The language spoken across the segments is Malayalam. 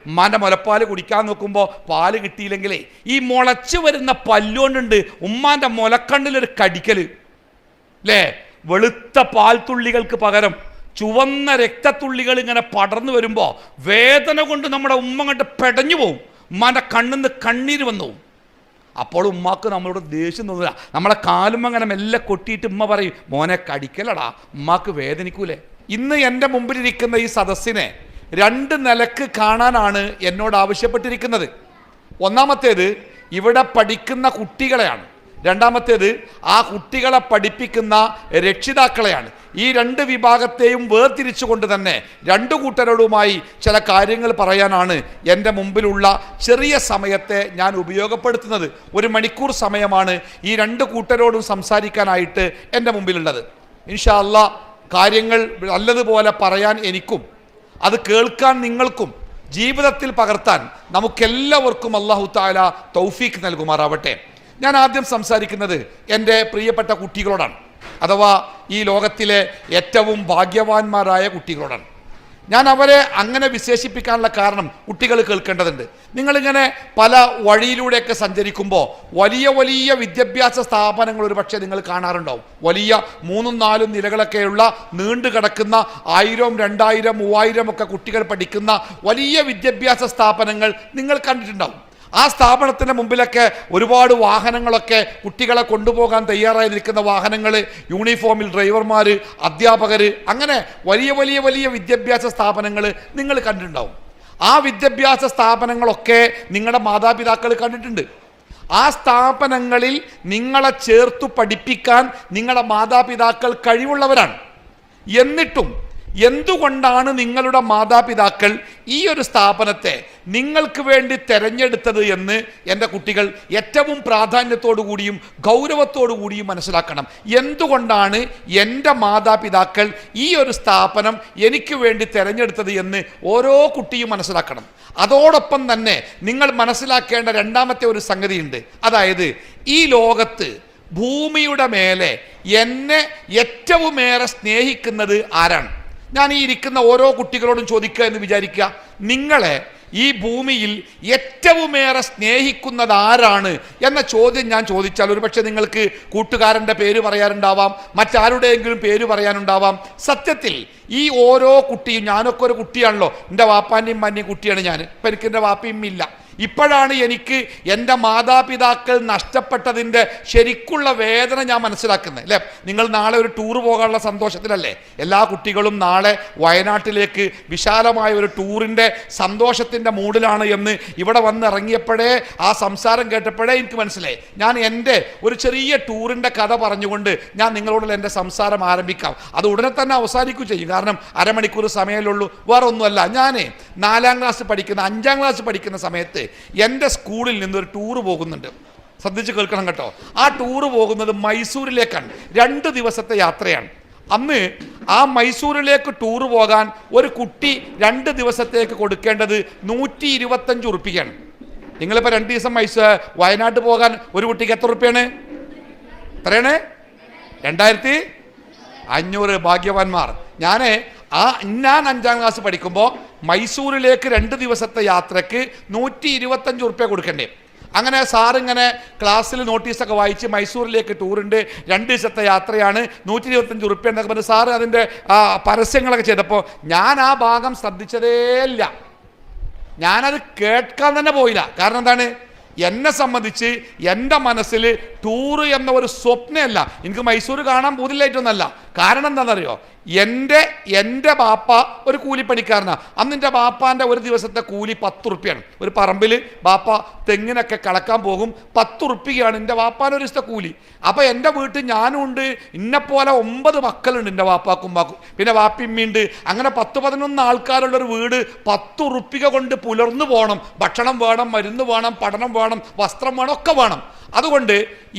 ഉമ്മാൻ്റെ മുലപ്പാൽ കുടിക്കാൻ നോക്കുമ്പോൾ പാല് കിട്ടിയില്ലെങ്കിലേ ഈ മുളച്ച് വരുന്ന പല്ലുകൊണ്ടുണ്ട് ഉമ്മാൻ്റെ മുലക്കണ്ണിലൊരു കടിക്കൽ അല്ലേ. വെളുത്ത പാൽത്തുള്ളികൾക്ക് പകരം ചുവന്ന രക്തത്തുള്ളികൾ ഇങ്ങനെ പടർന്നു വരുമ്പോൾ വേദന കൊണ്ട് നമ്മുടെ ഉമ്മ കണ്ട് പെടഞ്ഞു പോവും. ഉമ്മാൻ്റെ കണ്ണിന്ന് കണ്ണീര് വന്നു പോവും. അപ്പോൾ ഉമ്മാക്ക് നമ്മളോട് ദേഷ്യം തോന്നില്ല. നമ്മളെ കാലും അങ്ങനെ മെല്ലെ കൊട്ടിയിട്ട് ഉമ്മ പറയും, മോനെ കടിക്കലടാ, ഉമ്മാക്ക് വേദനിക്കൂലേ. ഇന്ന് എൻ്റെ മുമ്പിലിരിക്കുന്ന ഈ സദസ്സിനെ 2 നിലക്ക് കാണാനാണ് എന്നോട് ആവശ്യപ്പെട്ടിരിക്കുന്നത്. ഒന്നാമത്തേത് ഇവിടെ പഠിക്കുന്ന കുട്ടികളെയാണ്, രണ്ടാമത്തേത് ആ കുട്ടികളെ പഠിപ്പിക്കുന്ന രക്ഷിതാക്കളെയാണ്. ഈ 2 വിഭാഗത്തെയും വേർതിരിച്ചുകൊണ്ട് തന്നെ 2 കൂട്ടരോടുമായി ചില കാര്യങ്ങൾ പറയാനാണ് എൻ്റെ മുമ്പിലുള്ള ചെറിയ സമയത്തെ ഞാൻ ഉപയോഗപ്പെടുത്തുന്നത്. 1 മണിക്കൂർ സമയമാണ് ഈ 2 കൂട്ടരോടും സംസാരിക്കാനായിട്ട് എൻ്റെ മുമ്പിലുള്ളത്. ഇൻഷാ അല്ലാഹ് കാര്യങ്ങൾ നല്ലതുപോലെ പറയാൻ എനിക്കും അത് കേൾക്കാൻ നിങ്ങൾക്കും ജീവിതത്തിൽ പകർത്താൻ നമുക്കെല്ലാവർക്കും അല്ലാഹു തആല തൗഫീഖ് നൽകുമാറാവട്ടെ. ഞാൻ ആദ്യം സംസാരിക്കുന്നത് എൻ്റെ പ്രിയപ്പെട്ട കുട്ടികളോടാണ്, അഥവാ ഈ ലോകത്തിലെ ഏറ്റവും ഭാഗ്യവാന്മാരായ കുട്ടികളോടാണ്. ഞാൻ അവരെ അങ്ങനെ വിശേഷിപ്പിക്കാനുള്ള കാരണം കുട്ടികൾ കേൾക്കേണ്ടതുണ്ട്. നിങ്ങളിങ്ങനെ പല വഴിയിലൂടെയൊക്കെ സഞ്ചരിക്കുമ്പോൾ വലിയ വലിയ വിദ്യാഭ്യാസ സ്ഥാപനങ്ങൾ ഒരു പക്ഷേ നിങ്ങൾ കാണാറുണ്ടാവും. വലിയ 3-4 നിലകളൊക്കെയുള്ള നീണ്ടു കിടക്കുന്ന 1000, 2000, 3000 ഒക്കെ കുട്ടികൾ പഠിക്കുന്ന വലിയ വിദ്യാഭ്യാസ സ്ഥാപനങ്ങൾ നിങ്ങൾ കണ്ടിട്ടുണ്ടാവും. ആ സ്ഥാപനത്തിൻ്റെ മുമ്പിലൊക്കെ ഒരുപാട് വാഹനങ്ങളൊക്കെ കുട്ടികളെ കൊണ്ടുപോകാൻ തയ്യാറായി നിൽക്കുന്ന വാഹനങ്ങൾ, യൂണിഫോമിൽ ഡ്രൈവർമാർ, അധ്യാപകർ, അങ്ങനെ വലിയ വലിയ വലിയ വിദ്യാഭ്യാസ സ്ഥാപനങ്ങൾ നിങ്ങൾ കണ്ടിട്ടുണ്ടാവും. ആ വിദ്യാഭ്യാസ സ്ഥാപനങ്ങളൊക്കെ നിങ്ങളുടെ മാതാപിതാക്കൾ കണ്ടിട്ടുണ്ട്. ആ സ്ഥാപനങ്ങളിൽ നിങ്ങളെ ചേർത്തു പഠിപ്പിക്കാൻ നിങ്ങളുടെ മാതാപിതാക്കൾ കഴിവുള്ളവരാണ്. എന്നിട്ടും എന്തുകൊണ്ടാണ് നിങ്ങളുടെ മാതാപിതാക്കൾ ഈ ഒരു സ്ഥാപനത്തെ നിങ്ങൾക്ക് വേണ്ടി തിരഞ്ഞെടുത്തത് എന്ന് എൻ്റെ കുട്ടികൾ ഏറ്റവും പ്രാധാന്യത്തോടു കൂടിയും ഗൗരവത്തോടു കൂടിയും മനസ്സിലാക്കണം. എന്തുകൊണ്ടാണ് എൻ്റെ മാതാപിതാക്കൾ ഈ ഒരു സ്ഥാപനം എനിക്ക് വേണ്ടി തിരഞ്ഞെടുത്തത് എന്ന് ഓരോ കുട്ടിയും മനസ്സിലാക്കണം. അതോടൊപ്പം തന്നെ നിങ്ങൾ മനസ്സിലാക്കേണ്ട രണ്ടാമത്തെ ഒരു സംഗതിയുണ്ട്. അതായത് ഈ ലോകത്ത് ഭൂമിയുടെ മേലെ എന്നെ ഏറ്റവുമേറെ സ്നേഹിക്കുന്നത് ആരാണ്? ഞാൻ ഈ ഇരിക്കുന്ന ഓരോ കുട്ടികളോടും ചോദിക്കുക എന്ന് വിചാരിക്കുക, നിങ്ങളെ ഈ ഭൂമിയിൽ ഏറ്റവുമേറെ സ്നേഹിക്കുന്നത് ആരാണ് എന്ന ചോദ്യം ഞാൻ ചോദിച്ചാൽ ഒരുപക്ഷെ നിങ്ങൾക്ക് കൂട്ടുകാരൻ്റെ പേര് പറയാനുണ്ടാവാം, മറ്റാരുടെയെങ്കിലും പേര് പറയാനുണ്ടാവാം. സത്യത്തിൽ ഈ ഓരോ കുട്ടിയും, ഞാനൊക്കെ ഒരു കുട്ടിയാണല്ലോ, എൻ്റെ വാപ്പാൻ്റെയും ഉമ്മാൻ്റെയും കുട്ടിയാണ് ഞാൻ. ഇപ്പം എനിക്ക് എൻ്റെ വാപ്പയും ഇല്ല. ഇപ്പോഴാണ് എനിക്ക് എൻ്റെ മാതാപിതാക്കൾ നഷ്ടപ്പെട്ടതിൻ്റെ ശരിക്കുള്ള വേദന ഞാൻ മനസ്സിലാക്കുന്നത്. അല്ലേ, നിങ്ങൾ നാളെ ഒരു ടൂർ പോകാനുള്ള സന്തോഷത്തിലല്ലേ എല്ലാ കുട്ടികളും നാളെ വയനാട്ടിലേക്ക് വിശാലമായ ഒരു ടൂറിൻ്റെ സന്തോഷത്തിൻ്റെ മൂഡിലാണ് എന്ന് ഇവിടെ വന്നിറങ്ങിയപ്പോഴേ ആ സംസാരം കേട്ടപ്പോഴേ എനിക്ക് മനസ്സിലായി. ഞാൻ എൻ്റെ ഒരു ചെറിയ ടൂറിൻ്റെ കഥ പറഞ്ഞുകൊണ്ട് ഞാൻ നിങ്ങളോടുള്ള എൻ്റെ സംസാരം ആരംഭിക്കാം. അത് ഉടനെ തന്നെ അവസാനിക്കുകയും ചെയ്യും, കാരണം അരമണിക്കൂർ സമയമല്ലുള്ളൂ. വേറെ ഒന്നുമല്ല, ഞാൻ 4ാം ക്ലാസ് പഠിക്കുന്ന 5ാം ക്ലാസ് പഠിക്കുന്ന സമയത്ത് എൻ്റെ സ്കൂളിൽ നിന്നൊരു ടൂറ് പോകുന്നുണ്ട്. ശ്രദ്ധിച്ച് കേൾക്കണം കേട്ടോ. ആ ടൂറ് പോകുന്നത് മൈസൂരിലേക്കാണ്. 2 ദിവസത്തെ യാത്രയാണ്. അന്ന് ആ മൈസൂരിലേക്ക് ടൂറ് പോകാൻ ഒരു കുട്ടി 2 ദിവസത്തേക്ക് കൊടുക്കേണ്ടത് 125 ഉറുപ്പികയാണ്. നിങ്ങളിപ്പോൾ 2 ദിവസം വയനാട്ട് പോകാൻ ഒരു കുട്ടിക്ക് എത്ര ഉറുപ്പിയാണ്? എത്രയാണ്? 2500. ഭാഗ്യവാന്മാർ. ഞാൻ 5ാം ക്ലാസ് പഠിക്കുമ്പോൾ മൈസൂരിലേക്ക് 2 ദിവസത്തെ യാത്രയ്ക്ക് 125 ഉറുപ്പിക കൊടുക്കണ്ടേ. അങ്ങനെ സാറിങ്ങനെ ക്ലാസ്സിൽ നോട്ടീസൊക്കെ വായിച്ച് മൈസൂരിലേക്ക് ടൂറുണ്ട്, 2 ദിവസത്തെ യാത്രയാണ്, 125 ഉറുപ്പിക എന്നൊക്കെ പറഞ്ഞ് സാറ് അതിൻ്റെ പരസ്യങ്ങളൊക്കെ ചെയ്തപ്പോൾ ഞാൻ ആ ഭാഗം ശ്രദ്ധിച്ചതേ ഇല്ല. ഞാനത് കേൾക്കാൻ തന്നെ പോയില്ല. കാരണം എന്താണ്? എന്നെ സംബന്ധിച്ച് എൻ്റെ മനസ്സിൽ ടൂറ് എന്ന ഒരു സ്വപ്നമല്ല. എനിക്ക് മൈസൂർ കാണാൻ പൂതില്ലായിട്ടൊന്നല്ല. കാരണം എന്താണെന്നറിയോ? എൻ്റെ ബാപ്പ ഒരു കൂലിപ്പണിക്കാരനാണ്. അന്ന് എൻ്റെ ബാപ്പാൻ്റെ ഒരു ദിവസത്തെ കൂലി 10 ഉറുപ്പികയാണ്. ഒരു പറമ്പിൽ ബാപ്പ തെങ്ങിനൊക്കെ കളക്കാൻ പോകും, 10 ഉറുപ്പികയാണ് എൻ്റെ ബാപ്പാൻ്റെ ഒരു ദിവസത്തെ കൂലി. അപ്പോൾ എൻ്റെ വീട്ടിൽ ഞാനും ഉണ്ട്, ഇന്നെപ്പോലെ 9 മക്കളുണ്ട് എൻ്റെ വാപ്പാക്കും ഉമ്മാക്കും, പിന്നെ വാപ്പിമ്മയുണ്ട്. അങ്ങനെ 10-11 ആൾക്കാരുള്ളൊരു വീട് 10 ഉറുപ്പിക കൊണ്ട് പുലർന്നു പോകണം. ഭക്ഷണം വേണം, മരുന്ന് വേണം, പഠനം വേണം, വസ്ത്രം വേണം, ഒക്കെ വേണം. അതുകൊണ്ട്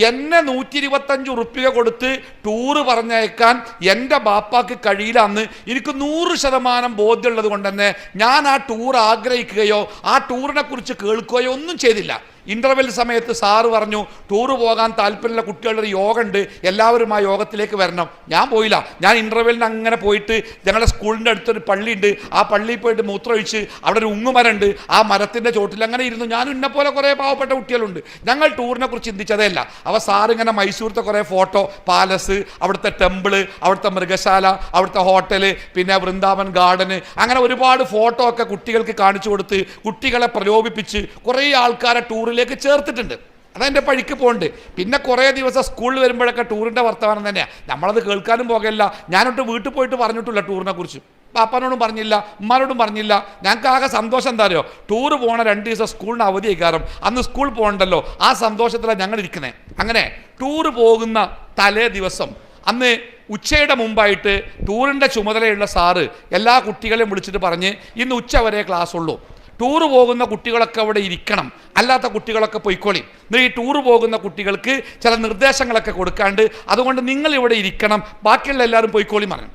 എന്നെ 125 ഉറുപ്പിക കൊടുത്ത് ടൂറ് പറഞ്ഞയക്കാൻ എൻ്റെ ബാപ്പാക്ക് കഴിയില്ല. അന്ന് എനിക്ക് 100% ബോധ്യമുള്ളത് കൊണ്ട് തന്നെ ഞാൻ ആ ടൂർ ആഗ്രഹിക്കുകയോ ആ ടൂറിനെ കുറിച്ച് കേൾക്കുകയോ ഒന്നും ചെയ്തില്ല. ഇൻ്റർവെൽ സമയത്ത് സാറ് പറഞ്ഞു ടൂറ് പോകാൻ താല്പര്യമുള്ള കുട്ടികളുടെ ഒരു യോഗ ഉണ്ട്, എല്ലാവരും ആ യോഗത്തിലേക്ക് വരണം. ഞാൻ പോയില്ല. ഞാൻ ഇൻ്റർവെല്ലിന് അങ്ങനെ പോയിട്ട് ഞങ്ങളുടെ സ്കൂളിൻ്റെ അടുത്തൊരു പള്ളിയുണ്ട്, ആ പള്ളിയിൽ പോയിട്ട് മൂത്രമൊഴിച്ച് അവിടെ ഒരു ഉങ്ങുമരമുണ്ട്, ആ മരത്തിൻ്റെ ചോട്ടിൽ അങ്ങനെ ഇരുന്നു. ഞാൻ ഇന്നെപ്പോലെ കുറേ പാവപ്പെട്ട കുട്ടികളുണ്ട്. ഞങ്ങൾ ടൂറിനെ കുറിച്ച് ചിന്തിച്ചതേ അല്ല. അവ സാറ് ഇങ്ങനെ മൈസൂരത്തെ കുറേ ഫോട്ടോ, പാലസ്, അവിടുത്തെ ടെമ്പിള്, അവിടുത്തെ മൃഗശാല, അവിടുത്തെ ഹോട്ടല്, പിന്നെ വൃന്ദാവൻ ഗാർഡന്, അങ്ങനെ ഒരുപാട് ഫോട്ടോ ഒക്കെ കുട്ടികൾക്ക് കാണിച്ചു കൊടുത്ത് കുട്ടികളെ പ്രലോഭിപ്പിച്ച് കുറേ ആൾക്കാരെ ടൂറിലേക്ക് ചേർത്തിട്ടുണ്ട്. അതെൻ്റെ പഴിക്ക് പോകുന്നുണ്ട്. പിന്നെ കുറേ ദിവസം സ്കൂളിൽ വരുമ്പോഴൊക്കെ ടൂറിൻ്റെ വർത്തമാനം തന്നെയാണ്. നമ്മളത് കേൾക്കാനും പോകല്ല. ഞാനൊട്ട് വീട്ടിൽ പോയിട്ട് പറഞ്ഞിട്ടില്ല ടൂറിനെ കുറിച്ച്. പാപ്പാനോടും പറഞ്ഞില്ല, ഉമ്മാനോടും പറഞ്ഞില്ല. ഞങ്ങൾക്ക് ആകെ സന്തോഷം എന്താ അറിയോ, ടൂറ് പോകണ 2 ദിവസം സ്കൂളിന് അവധി കാരണം അന്ന് സ്കൂൾ പോകണ്ടല്ലോ, ആ സന്തോഷത്തിലാണ് ഞങ്ങൾ ഇരിക്കുന്നത്. അങ്ങനെ ടൂറ് പോകുന്ന തലേ ദിവസം അന്ന് ഉച്ചയുടെ മുമ്പായിട്ട് ടൂറിൻ്റെ ചുമതലയുള്ള സാറ് എല്ലാ കുട്ടികളെയും വിളിച്ചിട്ട് പറഞ്ഞ് ഇന്ന് ഉച്ച വരെ ക്ലാസ് ഉള്ളൂ, ടൂറ് പോകുന്ന കുട്ടികളൊക്കെ അവിടെ ഇരിക്കണം, അല്ലാത്ത കുട്ടികളൊക്കെ പൊയ്ക്കോളി. ഈ ടൂറ് പോകുന്ന കുട്ടികൾക്ക് ചില നിർദ്ദേശങ്ങളൊക്കെ കൊടുക്കാണ്ട്, അതുകൊണ്ട് നിങ്ങൾ ഇവിടെ ഇരിക്കണം, ബാക്കിയുള്ള എല്ലാവരും പൊയ്ക്കോളി പറഞ്ഞു.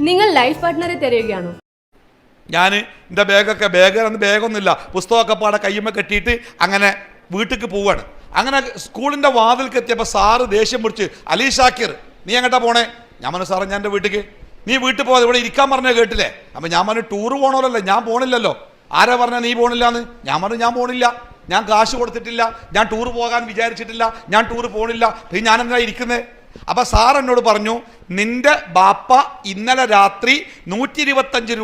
നിങ്ങൾ ലൈഫ് പാർട്ട്ണറെ തിരയുകയാണോ? ഞാൻ എൻ്റെ ബാഗൊന്നുമില്ല, പുസ്തകമൊക്കെ പാടെ കയ്യുമ്മ കെട്ടിയിട്ട് അങ്ങനെ വീട്ടിലേക്ക് പോവാണ്. അങ്ങനെ സ്കൂളിൻ്റെ വാതിൽക്ക് എത്തിയപ്പോൾ സാറ് ദേഷ്യം പിടിച്ച്, അലി ഷാക്കിർ നീ എങ്ങോട്ടാ പോണേ? ഞാൻ പറഞ്ഞു സാറേ ഞാൻ എൻ്റെ വീട്ടിലേക്ക്. നീ വീട്ടിൽ പോകാതെ ഇവിടെ ഇരിക്കാൻ പറഞ്ഞേ കേട്ടില്ലേ? അപ്പം ഞാൻ പറഞ്ഞു ടൂറ് പോകണമല്ലോ, ഞാൻ പോണില്ലല്ലോ. ആരാ പറഞ്ഞാൽ നീ പോണില്ലാന്ന്? ഞാൻ പറഞ്ഞു ഞാൻ പോണില്ല, ഞാൻ കാശ് കൊടുത്തിട്ടില്ല, ഞാൻ ടൂർ പോകാൻ വിചാരിച്ചിട്ടില്ല, ഞാൻ ടൂർ പോണില്ല, പിന്നെ ഞാനെന്താ ഇരിക്കുന്നത്? അപ്പം സാർ എന്നോട് പറഞ്ഞു നിന്റെ ബാപ്പ ഇന്നലെ രാത്രി 125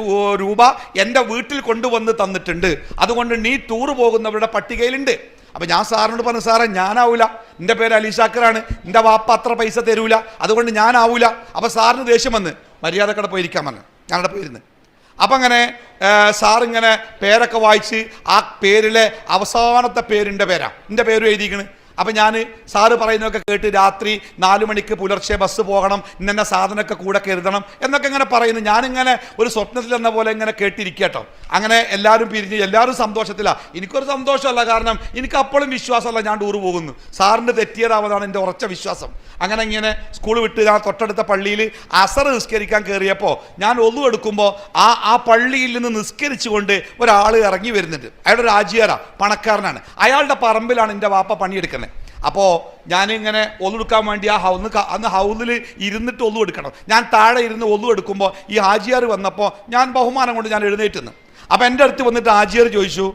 രൂപ എൻ്റെ വീട്ടിൽ കൊണ്ടുവന്ന് തന്നിട്ടുണ്ട്, അതുകൊണ്ട് നീ ടൂർ പോകുന്നവരുടെ പട്ടികയിലുണ്ട്. അപ്പം ഞാൻ സാറിനോട് പറഞ്ഞു സാറേ ഞാനാവൂല, എൻ്റെ പേര് അലി ഷാക്കറാണ്, എൻ്റെ വാപ്പ അത്ര പൈസ തരൂല, അതുകൊണ്ട് ഞാനാവൂല. അപ്പം സാറിന് ദേഷ്യം വന്ന് മര്യാദക്കടെ പോയിരിക്കാൻ പറഞ്ഞു. ഞാനവിടെ പോയിരുന്ന് അപ്പം അങ്ങനെ സാറിങ്ങനെ പേരൊക്കെ വായിച്ച് ആ പേരിലെ അവസാനത്തെ പേരിൻ്റെ പേരാണ്, എൻ്റെ പേരും എഴുതിയിരിക്കണ്. അപ്പം ഞാൻ സാറ് പറയുന്നതൊക്കെ കേട്ട് രാത്രി 4 മണിക്ക് പുലർച്ചെ ബസ് പോകണം, ഇന്നെ സാധനമൊക്കെ കൂടെ കരുതണം എന്നൊക്കെ ഇങ്ങനെ പറയുന്നു. ഞാനിങ്ങനെ ഒരു സ്വപ്നത്തിൽ എന്ന പോലെ ഇങ്ങനെ കേട്ടിരിക്കുക കേട്ടോ. അങ്ങനെ എല്ലാവരും പിരിഞ്ഞ് എല്ലാവരും സന്തോഷത്തിലാണ്. എനിക്കൊരു സന്തോഷമല്ല, കാരണം എനിക്ക് അപ്പോഴും വിശ്വാസമല്ല ഞാൻ ടൂർ പോകുന്നു. സാറിൻ്റെ തെറ്റിയതാവതാണ് എൻ്റെ ഉറച്ച വിശ്വാസം. അങ്ങനെ ഇങ്ങനെ സ്കൂൾ വിട്ട് ഞാൻ തൊട്ടടുത്ത പള്ളിയിൽ അസർ നിസ്കരിക്കാൻ കയറിയപ്പോൾ ഞാൻ ഒന്നു എടുക്കുമ്പോൾ ആ പള്ളിയിൽ നിന്ന് നിസ്കരിച്ചുകൊണ്ട് ഒരാൾ ഇറങ്ങി വരുന്നുണ്ട്. അയാളുടെ ഒരു ആജിയാരാ, പണക്കാരനാണ്. അയാളുടെ പറമ്പിലാണ് എൻ്റെ വാപ്പ പണിയെടുക്കുന്നത്. അപ്പോൾ ഞാനിങ്ങനെ ഒന്നെടുക്കാൻ വേണ്ടി അന്ന് ഹൗലിൽ ഇരുന്നിട്ട് ഒന്നു എടുക്കണം. ഞാൻ താഴെ ഇരുന്ന് ഒന്നു എടുക്കുമ്പോൾ ഈ ഹാജിയാർ വന്നപ്പോൾ ഞാൻ ബഹുമാനം കൊണ്ട് ഞാൻ എഴുന്നേറ്റുന്നു. അപ്പോൾ എൻ്റെ അടുത്ത് വന്നിട്ട് ഹാജിയാർ ചോദിച്ചു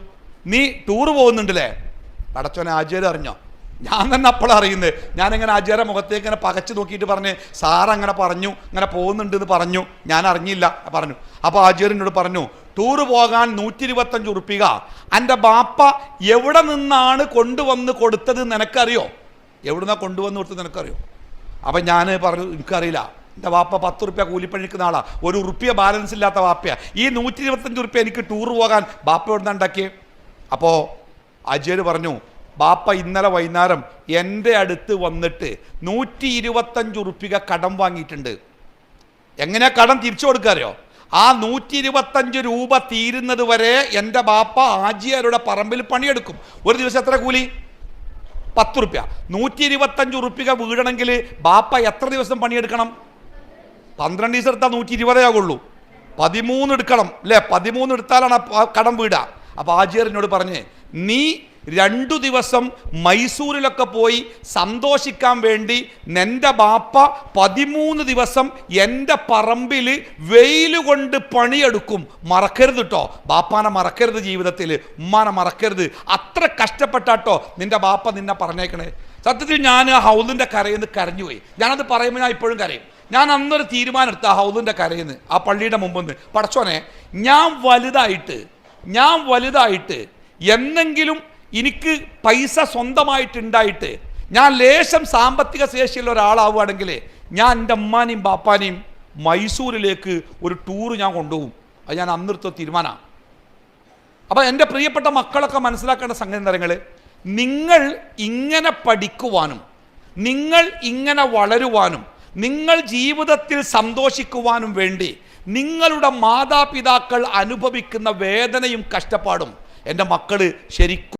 നീ ടൂർ പോകുന്നുണ്ടല്ലേ? പടച്ചോനെ ഹാജിയാർ അറിഞ്ഞോ? ഞാൻ തന്നെ അപ്പോൾ അറിയുന്നത്. ഞാനിങ്ങനെ ഹാജിയാരെ മുഖത്തേക്ക് ഇങ്ങനെ പകച്ചു നോക്കിയിട്ട് പറഞ്ഞ് സാർ അങ്ങനെ പറഞ്ഞു, ഇങ്ങനെ പോകുന്നുണ്ട് എന്ന് പറഞ്ഞു, ഞാൻ അറിഞ്ഞില്ല പറഞ്ഞു. അപ്പോൾ ഹാജിയാറിനോട് പറഞ്ഞു ടൂറ് പോകാൻ 125 ഉറുപ്പിക എൻ്റെ ബാപ്പ എവിടെ നിന്നാണ് കൊണ്ടുവന്ന് കൊടുത്തത് നിനക്കറിയോ? എവിടുന്നാണ് കൊണ്ടുവന്ന് കൊടുത്തത് നിനക്കറിയോ? അപ്പം ഞാൻ പറഞ്ഞു എനിക്കറിയില്ല, എൻ്റെ വാപ്പ 10 ഉറുപ്പ്യ കൂലിപ്പണിക്കുന്ന ആളാണ്, 1 ഉറുപ്പ്യ ബാലൻസ് ഇല്ലാത്ത വാപ്പയാണ്. ഈ 125 ഉറുപ്പ്യ എനിക്ക് ടൂർ പോകാൻ ബാപ്പ എവിടെ ഉണ്ടാക്കിയേ? അപ്പോൾ അജയർ പറഞ്ഞു ബാപ്പ ഇന്നലെ വൈകുന്നേരം എൻ്റെ അടുത്ത് വന്നിട്ട് 125 ഉറുപ്പ്യ കടം വാങ്ങിയിട്ടുണ്ട്. എങ്ങനെയാ കടം തിരിച്ചു കൊടുക്കാറിയോ? ആ 125 രൂപ തീരുന്നത് വരെ എൻ്റെ ബാപ്പ ആജിയാരുടെ പറമ്പിൽ പണിയെടുക്കും. ഒരു ദിവസം എത്ര കൂലി? 10 ഉറുപ്പ്യ. 125 ഉറുപ്പ്യ വീഴണമെങ്കിൽ ബാപ്പ എത്ര ദിവസം പണിയെടുക്കണം? 12 ദിവസം എടുത്താൽ 120 ആകുള്ളൂ. 13 എടുക്കണം അല്ലേ? 13 എടുത്താലാണ് കടം വീടുക. അപ്പോൾ ആജിയാറിനോട് പറഞ്ഞ് നീ 2 ദിവസം മൈസൂരിലൊക്കെ പോയി സന്തോഷിക്കാൻ വേണ്ടി എൻ്റെ ബാപ്പ 13 ദിവസം എൻ്റെ പറമ്പിൽ വെയിൽ കൊണ്ട് പണിയെടുക്കും. മറക്കരുത് കേട്ടോ, ബാപ്പാനെ മറക്കരുത്, ജീവിതത്തിൽ ഉമ്മാനെ മറക്കരുത്. അത്ര കഷ്ടപ്പെട്ടാട്ടോ നിൻ്റെ ബാപ്പ നിന്നെ പറഞ്ഞേക്കണേ. സത്യത്തിൽ ഞാൻ ആ ഹൗലിൻ്റെ കരയിൽ നിന്ന് കരഞ്ഞുപോയി. ഞാനത് പറയുമ്പോൾ ഞാൻ ഇപ്പോഴും കരയും. ഞാൻ അന്നൊരു തീരുമാനം എടുത്ത ആ ഹൗലിൻ്റെ കരയിൽ നിന്ന്, ആ പള്ളിയുടെ മുമ്പിൽ നിന്ന്, പടച്ചോനെ ഞാൻ വലുതായിട്ട് എന്നെങ്കിലും എനിക്ക് പൈസ സ്വന്തമായിട്ടുണ്ടായിട്ട് ഞാൻ ലേശം സാമ്പത്തിക ശേഷിയുള്ള ഒരാളാവുകയാണെങ്കിൽ ഞാൻ എൻ്റെ അമ്മാനെയും ബാപ്പാനെയും മൈസൂരിലേക്ക് ഒരു ടൂറ് ഞാൻ കൊണ്ടുപോകും. അത് ഞാൻ അന്നെടുത്ത തീരുമാനമാണ്. അപ്പോൾ എൻ്റെ പ്രിയപ്പെട്ട മക്കളൊക്കെ മനസ്സിലാക്കേണ്ട സംഗതി തരങ്ങൾ, നിങ്ങൾ ഇങ്ങനെ പഠിക്കുവാനും നിങ്ങൾ ഇങ്ങനെ വളരുവാനും നിങ്ങൾ ജീവിതത്തിൽ സന്തോഷിക്കുവാനും വേണ്ടി നിങ്ങളുടെ മാതാപിതാക്കൾ അനുഭവിക്കുന്ന വേദനയും കഷ്ടപ്പാടും എൻ്റെ മക്കൾ ശരിക്കും